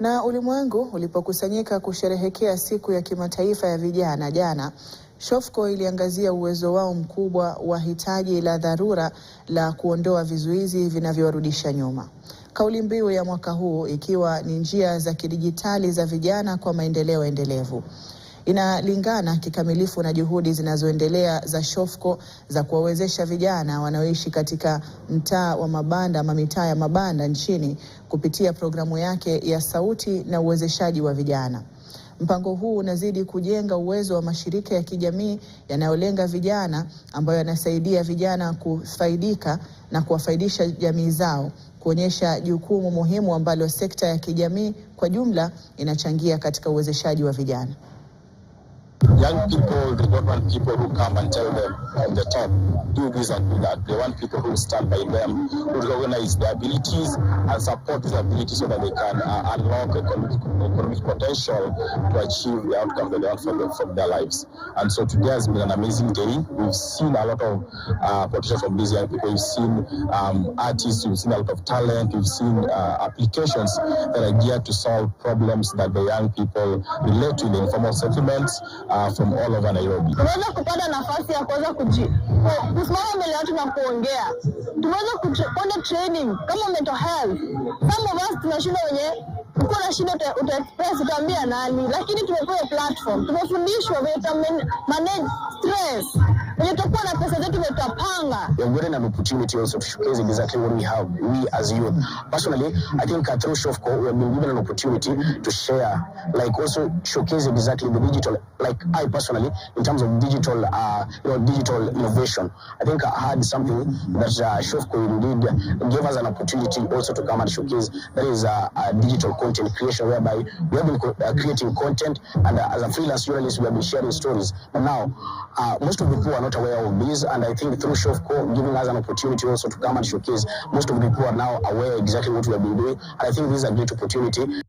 Na ulimwengu ulipokusanyika kusherehekea siku ya kimataifa ya vijana jana, Shofco iliangazia uwezo wao mkubwa wa hitaji la dharura la kuondoa vizuizi vinavyorudisha nyuma. Kauli mbiu ya mwaka huu ikiwa ni njia za kidijitali za vijana kwa maendeleo endelevu. Inalingana kikamilifu na juhudi zinazoendelea za Shofco za kuwawezesha vijana wanaoishi katika mtaa wa mabanda ama mitaa ya mabanda nchini kupitia programu yake ya sauti na uwezeshaji wa vijana. Mpango huu unazidi kujenga uwezo wa mashirika ya kijamii yanayolenga vijana ambayo yanasaidia vijana kufaidika na kuwafaidisha jamii zao, kuonyesha jukumu muhimu ambalo sekta ya kijamii kwa jumla inachangia katika uwezeshaji wa vijana. Young people, they don't want people who come and tell them on the top, do this and do that. They want people who stand by them, who recognize their abilities and support their abilities so that they can unlock economic potential to achieve the outcome that they want from their lives. And so today has been an amazing day. We've seen a lot of potential from these young people. We've seen artists, we've seen a lot of talent, we've seen applications that are geared to solve problems that the young people relate to in the informal settlements from all over Nairobi. Tumeweza kupata nafasi ya kuweza kusimama mbele watu na kuongea. Tumeweza kupata training kama mental health. Some of us tunashinda wenye uko na shida utaexpress utaambia nani, lakini tumepewa platform. Tumefundishwa vile manage stress. When tutakuwa na pesa zetu tutapanga. We have gotten an opportunity also to showcase exactly what we have, we as youth. Personally, I think through Shofco, we have been given an opportunity to share, like also showcase exactly the digital, like I personally, in terms of digital, digital innovation. I think I had something that Shofco indeed gave us an opportunity also to come and showcase. That is digital content creation, whereby we have been creating content, and as a freelance journalist, we have been sharing stories. But now, most of the people are not aware of this, and I think through Shofco giving us an opportunity also to come and showcase, most of the people are now aware exactly what we have been doing, and I think this is a great opportunity.